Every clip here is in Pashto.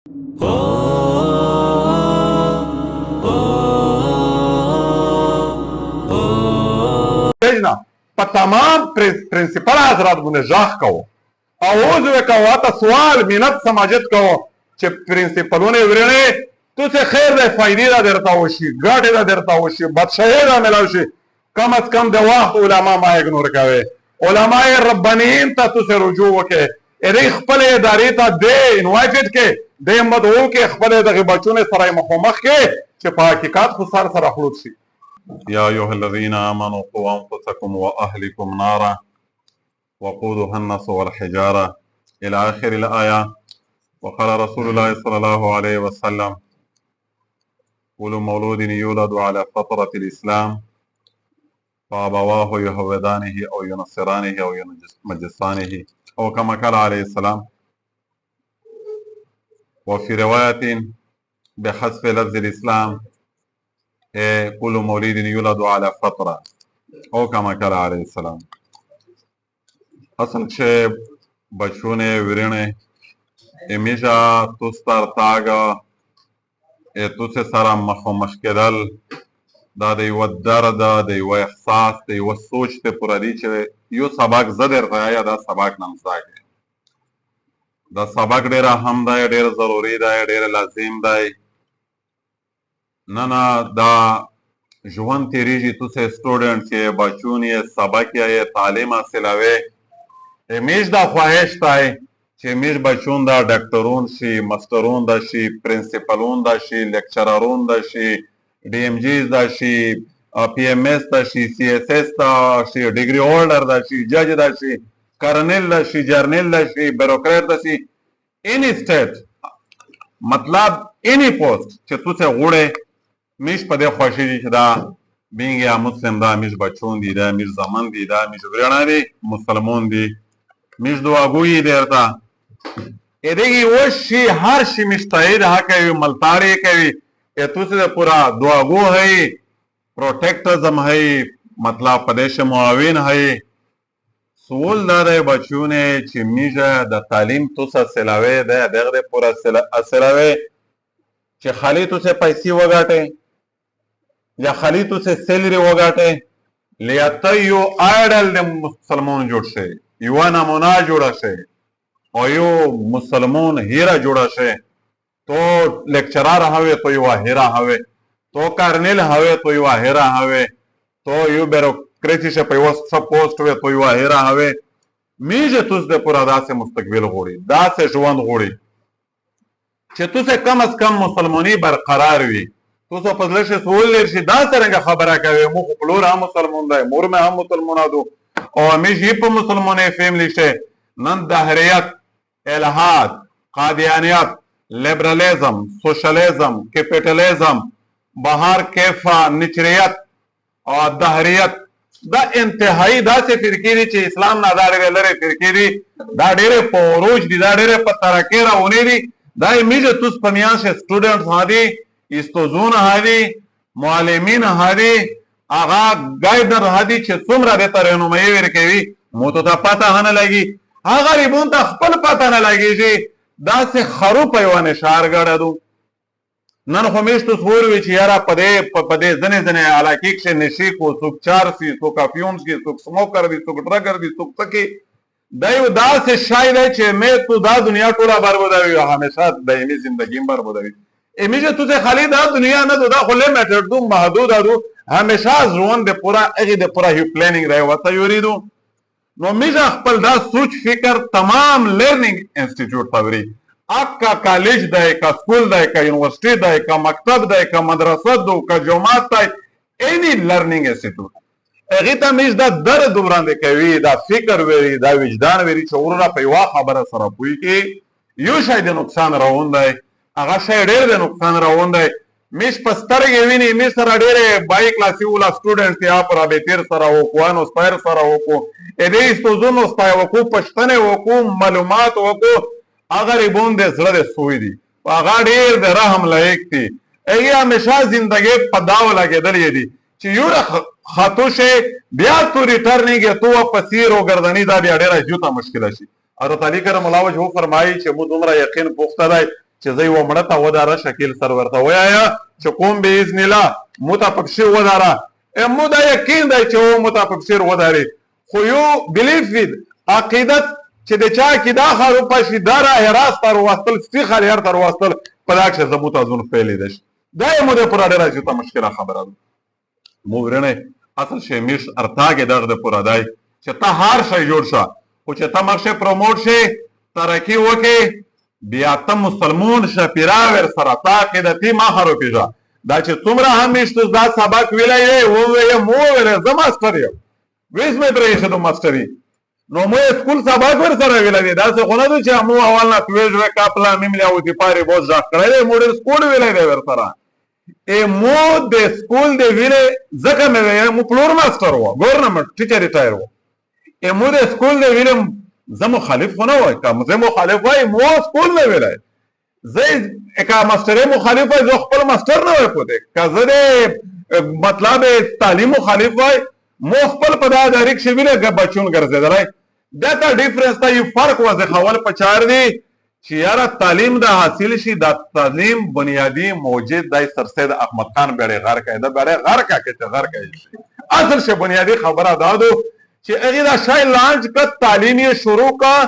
په تمام پرنسپل حضرات باندې ژغ کوو او اوس یې کوو ته سوال منت سماجت کوو چې پرنسپلونه یې ورېړې تو څه خیر دی فایدې دا درته وشي ګټې دا درته وشي بدشاهي دا میلاو شي کم از کم د وخت علما ما اګنور کوئ علما ربانیین ته تاسو رجوع وکړئ هغې خپلې ادارې ته دې انوایټډ کړئ دې مدعو کړئ خپلې دغې بچونو سره یې مخامخ کړئ چې په حقیقت خو سر سره خلوط شي. يا أيها الذين آمنوا قوا أنفسكم وأهلكم نارا وقودها الناس والحجارة إلى آخر الآية. وقال رسول الله صلى الله عليه وسلم كل مولود يولد على فطرة الإسلام فأبواه يهودانه أو ينصرانه أو يمجسانه أو كما قال عليه السلام. وفي رواية بحذف لفظ الإسلام كل مولود يولد على فطرة او كما قال عليه السلام. اصل چې بچونه ورنه همیشه توستر تاګه تو څه سره مخ کېدل دا د یو درد د یو احساس د یو سوچ ته پوره دی چې یو سبق زدر رایا دا سبق نام ساګه دا سبق ډیر اهم دی ډیر ضروری دی ډیر لازم دی. نه دا ژوند تیریږي تو سه سټوډنټ یې بچون یې سبق یې تعلیم حاصلوي همیش دا خواهش دی چې همیش بچون دا ډاکټرون شي مسترون دا شي پرنسپلون دا شي لیکچررون دا شي ډي ام جیز دا شي پی ام ایس دا شي سی ایس ایس دا شي ډیګري هولډر دا شي جج دا شي کرنل دا شي جرنل دا شي بیروکریټ دا شي اینی سټیټ مطلب اینی پوسټ چې تو څه غوړې میش په دې خوښېږي چې دا بینګ یا مسلم دا میش بچون دي دا میش زمان دي دا میش ورېڼه دي مسلمون دي میش دعاګویي درته ادهګي اوس شي هر شي میش تایید ها کوي ملتاړې کوي تو څه پورا دعاګو هي پروټیکټزم هي مطلب په دې معاون هي سوال دا دی بچونه چې میشه د تعلیم تو سره سلاوي ده دغه پورا سلاوي چې خالی تو سے پیسې وګاټې یا خالی تو سے سیلری وګاټې لیاته یو آیډل د مسلمان جوړ شي یو نمونه جوړ شي او یو مسلمان هیرا جوړ شي تو لیکچرار هوي تو یو هیرا هوي تو کرنل هوي تو یو هیرا هوي تو یو بیروکریسی شه په وسط پوسټ وي تو یو هیرا هوي میجه توس د پورا داسې مستقبل غوړي داسې ژوند غوړي چې تو څه کم از کم مسلمانی برقرار وي تو څه په زړه کې سوال لري دا څنګه خبره کوي مو خو پلور هم مسلمان دی مور مې هم مسلمانه دو او همیشه په مسلمانې فیملی شه نن دهریت الحاد قادیانیت لیبرالیزم سوشلیزم کیپیټالیزم بهار کیفا نچریت او دهریت دا انتهایی داسې فرقې دي چې اسلام نه دا ډېرې لرې فرقې دي دا ډېرې په عروج دي دا ډېرې په ترقۍ راونې دي دا میجه توس په میان شه سټوډنټ هادي استوزون هادي معلمین هادي هغه ګایډر هادي چې څومره د رهنمایي ورکوي مو ته پته نه لګي هغه ریبون ته خپل پته نه لګي چې داسې خرو په یو نشار ګړدو نن خو میشتو سور وی چې یاره په دې ځنې علاقې کښې نشي کو څوک چار سي څوک افیونز کې څوک سموکر دي څوک ډرګر دي څوک څه کې دا یو داسې شای دی چې مې تو دا دنیا ټوله بربادوي او همیشه دایمي زندگی هم بربادوي همیشه تو څه خالی دا دنیا نه دا خو لیمیټډ دو محدود دو همیشه ژوند د پورا هغې د پورا یو پلانینګ دی ورته یوریدو نو میشه خپل دا سوچ فکر تمام لرنینګ انسټیټیوټ ته وري اکا کالج دی که سکول دی که یونیورسټي دی که مکتب دی که مدرسه دو که جومات دی اینی لرنینګ انسټیټیوټ هغې ته میش دا درد وړاندې کوي دا فکر ویري دا وجدان ویري چې وروره په یوه خبره سره پوهېږي یو شی د نقصان روان دی هغه شی ډېر د نقصان روان دی میش په سترګې ویني میش سره ډېرې بای کلاسي ولا سټوډنټ یا په رابطیر سره وکړو انو سپایر سره وکړو دې استوزونو سپای وکړو پښتنې وکړو معلومات وکړو هغه ریبون د زړه د سوی دي هغه ډېر د رحم لایق دي هغې همیشه زندګۍ په داو لګېدلې دي چې یو خطو شي بیا تو ریټرنینګ تو واپس یې روګردني دا بیا ډېره جوته مشکله شي حضرت علی کرم الله وجهه فرمایي چې مو دومره یقین پوخته دی چې زه یوه مړه ته وداره شکیل سر ورته وایه چې کوم باذن الله متفقشیر وداره مو دا یقین دی چې و متفقشیر وداري خو یو بلیف وید عقیدت چې د چا عقیده خرابه شي دا راه راست ته راوستل سیخ هر ته راوستل په دا کښې زه متازون فعلیده شي دا یې مو د پوره ډېره جوته مشکله خبره ده مو ورنه اصل شی میش ارتاګ دغه د پوره دی چې ته هر شی جوړ شه خو چې ته مخ شي پروموټ شي ترقي وکړي بیا ته مسلمون شه پیراور سره تا عقیدتي ما خرابېږه دا چې څومره همیشته دا سبق ویلی دی وویې مو وویلی زه ماسټر یم ویس مې پرې ایښی د ماسټري نو مو سکول سبق ورسره ویلی دی داسې خو نه ده چې مو اول نه تویژ وی کاپلا میملی او تیپارې بوز غږ کړی دی مو ډېر سکول ویلی دی ورسره مو د سکول د ویلی ځکه مې ویلی مو پلور ماسټر و ګورنمنټ ټیچر ریټایر و مو د سکول د ویلی زه مخالف خو نه وای که زه مخالف وای مو سکول نه ویلی زه که ماسټرۍ مخالف وای زه خپل ماسټر نه وای پوهېدی که زه د مطلب تعلیم مخالف وای مو خپل په دا ادارې کښې ویلی بچون ګرځېدلی دا ته ډیفرنس ته یو فرق واضحول پکار دی چې یاره تعلیم دا حاصل شي دا تعلیم بنیادی موجود دی سرسید احمد خان بیړی غر کوي دا بیړی غر کا که چې غر کوي شي اصل شي بنیادی خبره دا ده چې هغې دا شی لانچ کړ تعلیم یې شروع کړه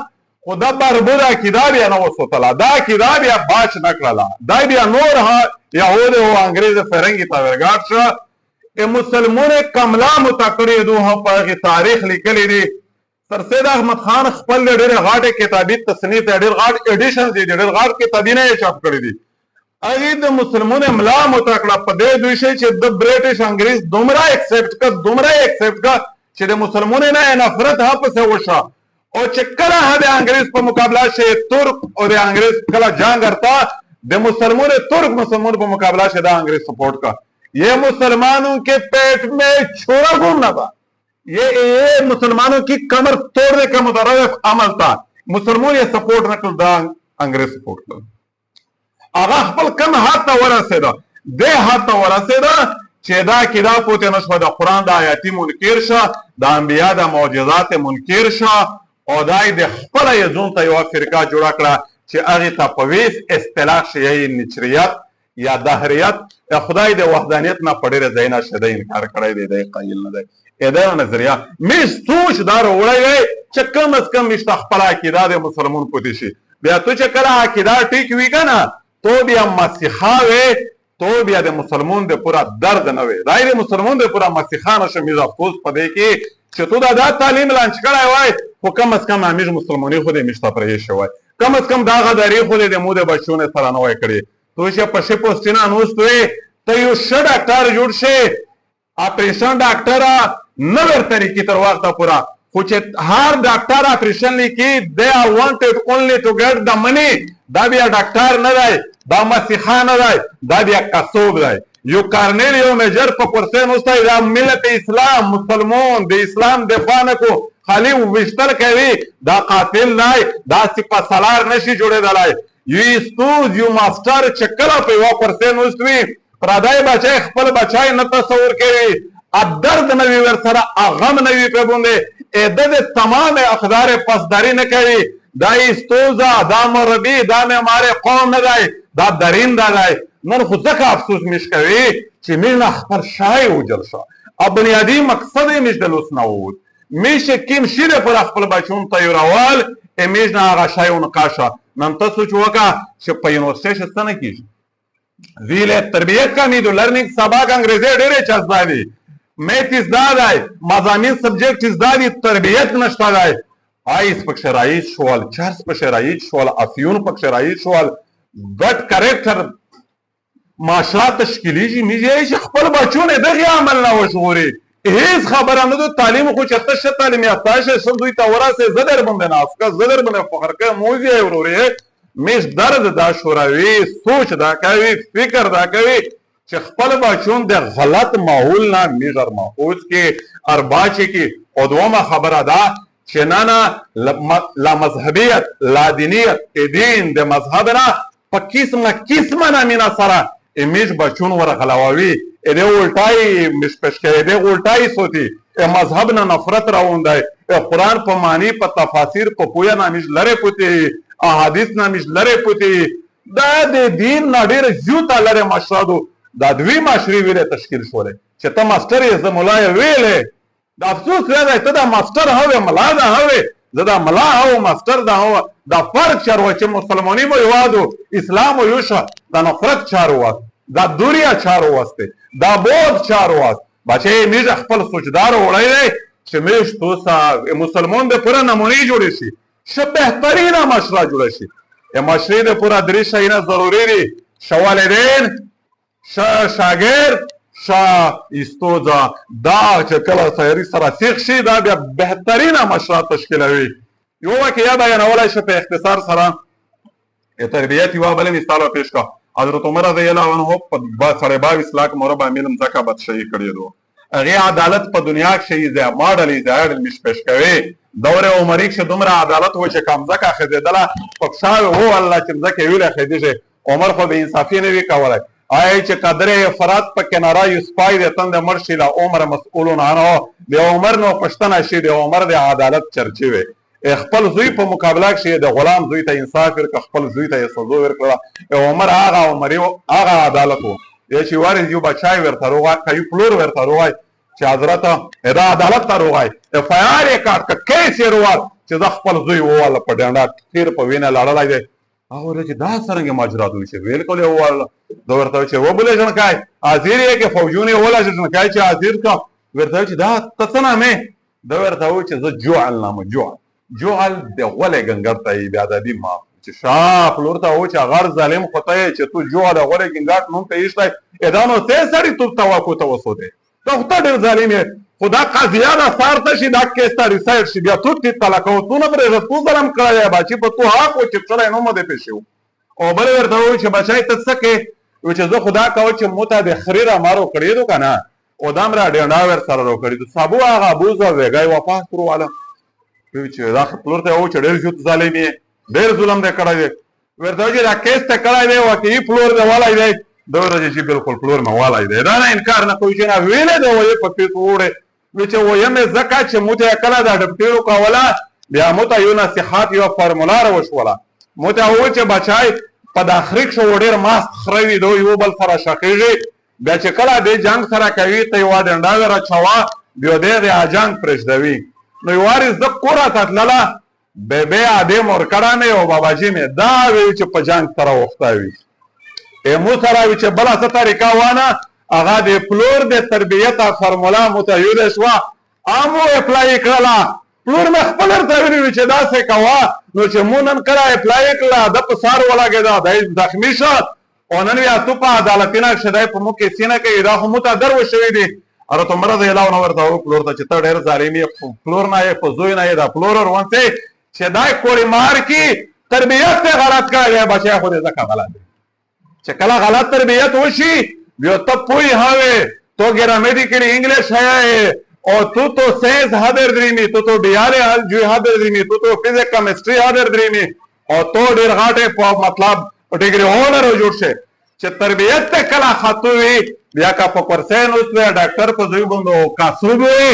خو دا بربود عقیده بیا نه وسوتله دا عقیده بیا باچ نه کړله دا بیا نور یهود او انګریز فرنګي ته ورګاډ شه مسلمون کملا متکړې دوه په هغې تاریخ لیکلی دی سرسید احمد خان خپل ډېرې غاټې کتابي تصنیف دی ډېر غاټ ایډیشن دی ډېر غاټ کتابونه یې چاپ کړي دي هغې د مسلمون ملا متکړه په دې دوی شی چې د برټش انګریز دومره ایکسپټ کړه چې د مسلمانو نه نفرت ها پسې وشه او چې کله د انګریز په مقابله شي ترک او د انګریز کله جنگ کرتا د مسلمانوں ترک مسلمانوں په مقابله شي د انګریز سپورٹ کا یہ مسلمانوں کے پیٹ میں چھوڑا گھومنا تھا یہ مسلمانوں کی کمر توڑنے کا مترادف عمل تھا مسلمانوں یہ سپورٹ نہ کړ دا انګریز سپورٹ کړ هغه خپل کم حد ته ورسېده دې حد ته ورسېده چې دا کدا پوته نشو د قران د آیاتي منکر شه د انبیا د معجزات منکر شه او دای د خپل یزون ته یو فرقه جوړه کړه چې هغه ته په ویس اصطلاح شي نچریت یا دهریت خدای د وحدانیت نه پړې زینا شته انکار کړی دی د قایل نه دی دا نظریه مش سوچ دار وړی چې کم از کم مشت خپل عقیده د مسلمان پوتې شي بیا تو چې کله عقیده ټیک وی کنه تو بیا مسیحا وې تو بیا د مسلمان د پورا درد نه وي دای د مسلمان د پورا مسیحانه شمیز افسوس پدې کې چې تو دا تعلیم لانچ کړای وای خو کم از کم امیر مسلمانۍ خو دې مشته پرې شوی کم از کم دا غداري خو دې د مو د بچونه سره نه وای کړی تو چې په شی پوسټینا نوستوي ته یو ښه ډاکټر جوړ شي اپریشن ډاکټر نه ورته کی تر وخته پورا خو چې هر ډاکټر اپریشن لیکي they are wanted only to get the money دا بیا ډاکټر نه دی دا مسیحا نه دی دا بیا کسوب دی یو کارنیلیو میجر په پرسین اوسای دا ملت اسلام مسلمان د اسلام دفاع نه کو خالی وشتل کوي دا قاتل نه دا سپه سالار نشي جوړېدلی یو استوز یو ماسټر چې کله په یوه پرسین اوسوي پردی بچی خپل بچی نه تصور کوي درد نه وي ورسره غم نه وي پرې باندې د د تمام اقدار پسداري نه کوي دا استوزه دا مربي دا معمار قوم نه دی دا درینده دی نن خو ځکه افسوس میش کوي چې میش نه خپل شای وجل شه او بنیادي مقصد یې میش د لوس نه ووت میش کیم شي دی پر خپل بچون تیورول میش نه هغه شای ونقاشه نن ته سوچ وکړه چې په یونیورسټۍ کې څه نه کېږي ویل تربیت کا میدو لرننگ سبق انګریزي ډېرې چسبا دي میت ازدا دی مضامین سبجیکټ ازدا دي تربیت نشته دی آیس پکښې رایج شول چرس پکښې رایج شول افیون پکښې رایج شول ګډ کریکټر معاشرات تشکیلیږي میږي چې خپل بچونه دغې عمل نه وژغوري هیڅ خبره نه ده تعلیم خو چې ته ښه تعلیم یافته شې ښه دوی ته ورسې زه در باندې ناست که زه در باندې فخر کوم موږ یې ورورې میش درد دا شوروي سوچ دا کوي فکر دا کوي چې خپل بچون د غلط ماحول نه میږر ماحول کې ارباچې کې او دومه خبره ده چې نه نه لا مذهبیت لا دینیت دین د مذهب نه په قسمه نامینه سره میش بچون ورغلووي دې الټای مش پېښ کوي دې الټای سوتي مذهب نه نفرت راوندای قرآن په معنی په تفاسیر په پویا نامیش لره پوتي احادیث نامیش لره پوتي دا د دین نه ډېر زیوته لرې مشرادو دا دوی مشري ویلې تشکیل شولې چې ته ماسټر یې زه ملا یې ویلې د افسوس دا دی ته دا ماسټر هوې ملا دا هوې زه دا ملا هو ماسټر دا هو دا فرق چارو چې مسلمانی مو یوادو اسلام و یوشه دا نفرت چارو واست دا دوریا چارو واسته دا بود چارو واست بچه میز خپل سوچدار وړی دی چې میش توسا مسلمان د پوره نمونې جوړې شي ښه بهترینه مشره جوړه شي مشرې د پوره درې شیونه ضروري دي ښه والدین ښه شاګرد ښه استوزه دا چې کله سیاري سره سیخ شي دا بیا بهترینه مشره تشکیلوي یو واقعه بیانولی شي په اختصار سره تربیت یوه بله مثال پیش کا حضرت عمر رضی الله عنه په 22 لاک مربع میل ځمکه بادشاهي کړې ده هغې عدالت په دنیا کښې ځای ماډل یې مش پیش کوي دور عمري کښې دومره عدالت و چې که مځکه خېزېدله په پښاوې و الله چې مځکه یې ویلې خېدېږي عمر خو بې انصافي نه وي کولی آیا چې قدر افراد په کناره یو سپای د تند مړ شي له عمر مسئولون عنه د عمر نو پوښتنه شي د عمر د عدالت چرچې وي خپل زوی په مقابله کښې د غلام زوی ته انصاف ورکړه خپل زوی ته یې سزا ورکړه عمر هغه عمري هغه عدالت و چې وارث یو بچای ورته روغی که یو پلور ورته روغی چې حضرت دا عدالت ته روغی اف آی آر یې کاټ که کیس یې روال چې زه خپل زوی وواله په ډنډه تیر په وینه لړلی دی هغه ویل چې دا څرنګه ماجرا دوی چې بالکل یې وواله ده ورته ویل چې وبولې ژڼکای حاضر یې کې فوجون یې ووله چې ژڼکای چې حاضر کړه ورته ویل چې دا ته څه نامې ده ورته ویل چې زه جوعل نامه جوعل د غولې ګنګر ته یې بیا ادبي ما چې شا پلور ته و چې غر ظالم خو ته یې چې تو جوعل د غولې ګنګاټ نوم ته ایښتی دا نو تی سړي توپ توقع ته وسودې ته خو ته ډېر ظالم یې خو دا قضیه ده سار ته شي دا کیس ته ریسایډ شي بیا تو تی طلاق او تو نه پرېږده تو ظلم کړی دی باچي په تو حق و چې سړی نوم دې پېښې و او بل ورته وویل چې بچی ته څه کې وایي چې زه خو دا کوه چې مو ته د خري رامارو کړی دو که نه او دا م را ډنډا ورسره راکړي دو سابو هغه بوزه ویګی واپس کړو وایي چې دا پلور ته وویل چې ډېر زیات ظالم یې ډېر ظلم دې کړی دی ورته وایي چې دا کیس ته کړی دی واقعي پلور دې والی دی ده ورته چې بالکل پلور مې والی دی دا نه انکار نه کوي چې نه ویلی دی وایي په پیسو وړی وایي چې ویم یې ځکه چې مو ته یې کله دا ډپټي وکوله بیا مو ته یو نصیحت یوه فارمولا راوشوله مو ته وویل چې بچای په داخلي کښې و ډېر ماست خره وي دو یو بل سره شقېږي بیا چې کله دې جنګ سره کوي ته یوه ډنډه ورچوه بیا دی د جنګ پرېږدوي نو یو وارې زه کوره ته تلله بې ادې مورکړه مې او باباجي مې دا وی چې په جنګ سره وخته وي مو سره وي چې بله څه طریقه وانه هغه د پلور د تربیت فارمولا متعیده شوه امو اپلای کړله پلور مې خپل ورته ویلي وي چې داسې کوه نو چې مو نن کله اپلای کړله ده په سار ولګېده دی زخمي شه او نن بیا تو په عدالتي نه کښې دی په موږ کیسې نه کوي دا خو مو ته در وشوي دي حضرت عمر رضی الله عنه ورته وویل پلور ته چې ته ډېر ظالم یې پلور نه یې په زوی نه یې دا پلور ورونځې چې دا کوړې مار کي تربیت ته غلط کړی دی بچی خو دې ځکه غلط دی چې کله غلط تربیت وشي بیا ته پوی هوې تو گرامریکل انگلش ہے اور تو سائنس حاضر دریمی تو ډیاره جو حاضر دریمی تو فزیک کیمستري حاضر دریمی او تو ډیر غاټه په مطلب ډیګري اونر جوړ شي چې تربیت ته کله خاطو وي بیا کا په کورسین اوسه ډاکټر په دوی بوندو کاسوب وي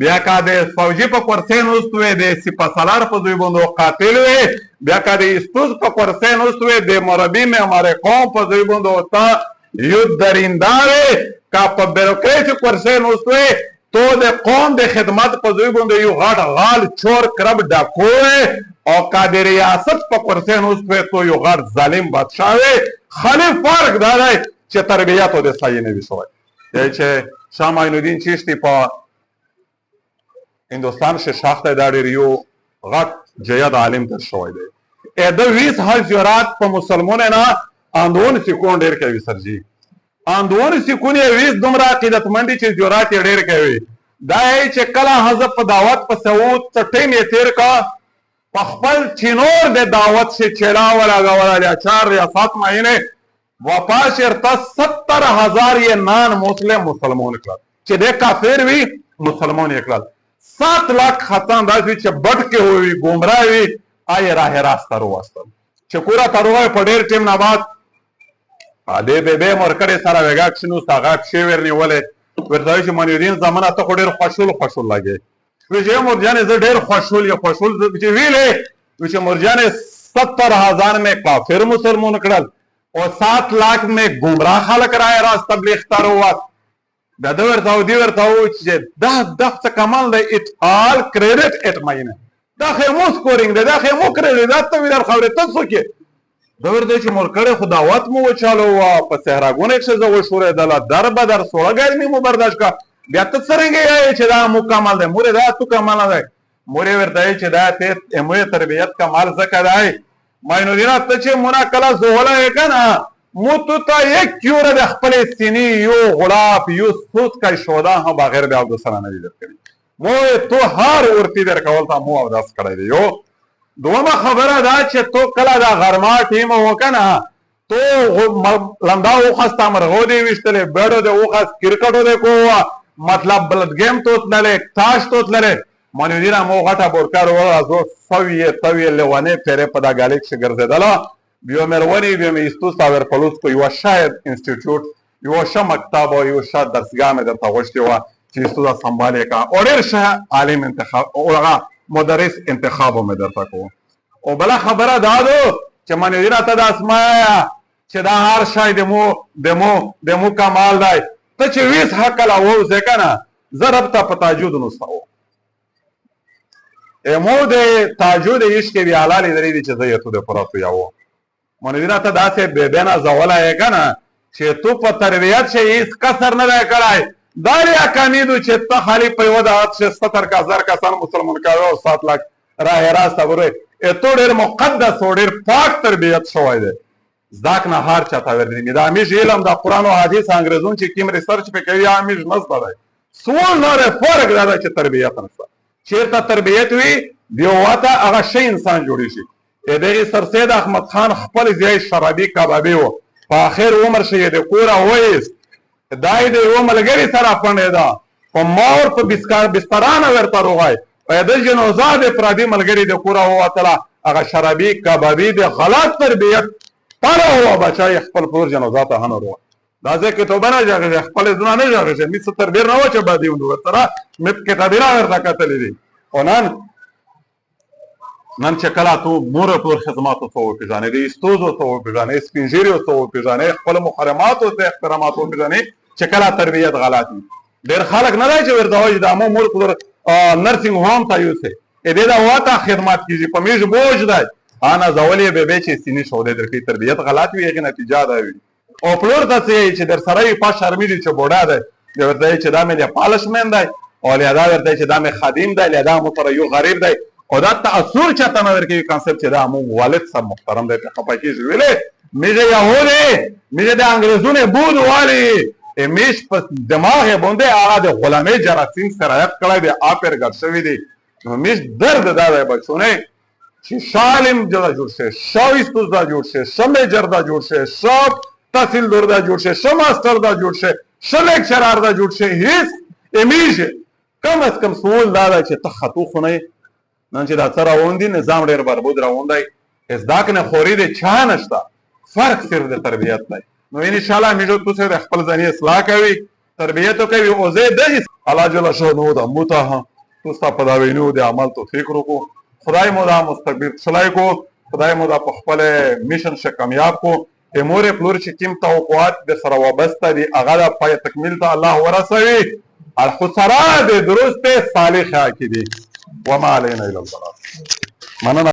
بیا کا د فوجي په کورسین اوسه د سپاسالار په دوی بوندو قاتل وي بیا کا د استوز په کورسین اوسه د مربي مې ہمارے قوم په دوی بوندو تا یو درنداره کا په بیروکراسي کورسین اوسه تو د قوم د خدمت په دوی بوندو یو غاټ غال چور کرب ډاکو او کا د ریاست په کورسین اوسه تو یو غاټ ظالم بادشاہ وي خالی فرق دا دی چې تربیت د صحیح نه وي شوی دی چې شاه معین الدین چشتي په هندوستان کې شاخته دا ډېر یو غټ جید عالم تر شوی دی د 20 حضرات په مسلمانو نه اندون سکون ډېر کوي سرجي اندون سکون یې 20 دومره عقیدتمندي چې جرات یې ډېر کوي دا چې کله حضرت په دعوت په سعود ټیم یې تیر کا په خپل چینور د دعوت سے چلا ولا 4 یا 7 مہینے واپس ارتا 70,000 یہ نان مسلم مسلمان کړل چې د کافر وی مسلمان یې کړل 7 लाख خطان راځي چې بټ کې وي ګمراه وي آی راه راست وروستل چې کورا تروه په ډېر ټیم نه بعد دې به مرکړې سره وګاک شنو ساغاب شی ورنی ولې ورته چې منیدین زمانہ ته ډېر خوشول لګي وی چې مرجان زه ډېر خوشول چې ویلې وی چې مرجان 70,000 में काफिर मुसलमान कड़ल और 7 लाख में गुमराह खलक राय रास तबलीग तारो بدور تاو دیور تاو چې دا دغه کمال د اتحال کریډټ اټ ماینه دا خیمو سکورینګ دا خیمو کریډټ دا ته ویل خبره تاسو کې دور د چې مرکړه خداوت مو وچالو وا په صحراګونه کې زو شورې دلا در بدر سوړه ګرمي مو برداشت کا بیا ته څنګه یې چې دا مکمل ده مور دا تو کمال ده مور ورته چې دا ته امه تربیت کمال زکه ده ماینو دینا ته چې مونا کلا زوله کنه مو تو تا یک کیوره د خپل سینې یو غلاف یو سوت کا شودا هم بغیر بیا د سره نه لیدل کړي مو تو هر ورتی در کول تا مو اوداس کړی دی یو دومره خبره دا چې تو کلا دا غرما ټیم وکنه تو لندا او خسته مرغو دی وشتلې بیړو دی او خاص کرکټو دی کو مطلب بلد گیم تو تللې تاش تو تللې مونږ دیره مو غټه بورکار ورازو سوي لوانه پیره په دا ګالیکس ګرځیدله بیو مرونی بیو میستو ساور پلوس کو یو شاید انسټیټیوټ یو شه مکتب او یو شه درسګاه مې درته غوښتي و چې استاد سمبالې کا او ډېر شه عالم انتخاب او هغه مدرس انتخاب مې درته کو او بل خبره دا ده چې مونږ دیره ته د اسماء چې دا هر شاید دمو کمال دی ته چې ویس حق لا وو ځکه نه ضرب ته پتاجود نو ساو امو د تاجود عشق بیا علالی درې چې زه یې تو د پراتو یاو مونږ ته داسې بېبینا زوله یې کنه چې تو په تربیت شي هیڅ کسر نه دی کړی دا ریا کامیدو چې ته خالي په یوه دعوت چې 70,000 کسان مسلمان کاوه او 7 لاک راه راسته ګورئ اتو ډېر مقدس او ډېر پاک تربیت شوی دی زداک نه هر چاته ورني دا همیش علم د قرآن او حدیث انګریزون چې کوم ریسرچ په کوي همیش نسبه دی سوال نه فرق دا ده چې تربیت نشته چیرته تربیت وي دیواته هغه شی انسان جوړی شي دغه سرسید احمد خان خپل ځای شرابي کبابي و په اخر عمر شي د کوره وایست دای د یو ملګری سره پڼې ده په مور په بسترانه ورته روغای په د جنازه د پردي ملګری د کوره ووتله هغه شرابي کبابي د غلط تربیت پاره هو بچای خپل پور جنازه ته هنه روغ دا ځکه توبه نه ځاګه خپل ځونه نه ځاګه می څه تربیر نه و چې باندې ونو تر مې کتابونه ورته کتلې دي او نن چې کله تو مور پور خدماتو ته وپیژنې د استوزو ته وپیژنې سپینجیریو ته وپیژنې خپل محرماتو ته احترامات وپیژنې چې کله تربیت غلط وي ډېر خلک نه دی چې ورته وایي د مو مور پور نرسنګ هوم ته یوسه دې دا واته خدمات کیږي په میژ بوج دی انا زولې به چې سینې شو دې درکې تربیت غلط وي هغه نتیجه ده وي او پلور ته چې در سره یې پاش شرمېږي چې بوډا دی ورته چې دا مې د پالشمن دی او لیدا ورته چې دا مې خادم دی لیدا مو سره یو غریب دی او دا تاثر چاته نه ورکوي کانسپټ چې دا مو والد صاحب محترم دی خپه کېږي ویلې میژه یهودي میژه د انګریزونو بود والی میش په دماغ باندې هغه د غلامي جراثیم سرایت کړی دی اپر ګډ شوی دی نو میش درد دا دی بچونه چې شالم جدا جوړ شي شاویستوز دا جوړ شي شمه جردا جوړ شي شاپ تحصیلدار دا جوړ شي شماستر دا جوړ شي شلیکچرار دا جوړ شي هیڅ امیشه کم از کم سوال دا چې ته خطو خونه نن چې دا سره روندي نظام ډېر بربود روندای ازداک نه خوري د چا نشته فرق صرف د تربیت دی نو ان شاء الله میجو تاسو د خپل ځاني اصلاح کوي تربیت کوي او زه د الله جل شانو د متاه تاسو په دا وینو د عمل توفیق ورکو خدای مو دا مستقبل صلاح کو خدای مو دا په خپل میشن شه کامیاب کو امور پلور چې کوم توقعات د سره وابسته دي هغه د پای تکمیل ته الله ورسوي الخسرا د درست صالح کی دي وما علينا الا البلاغ مننه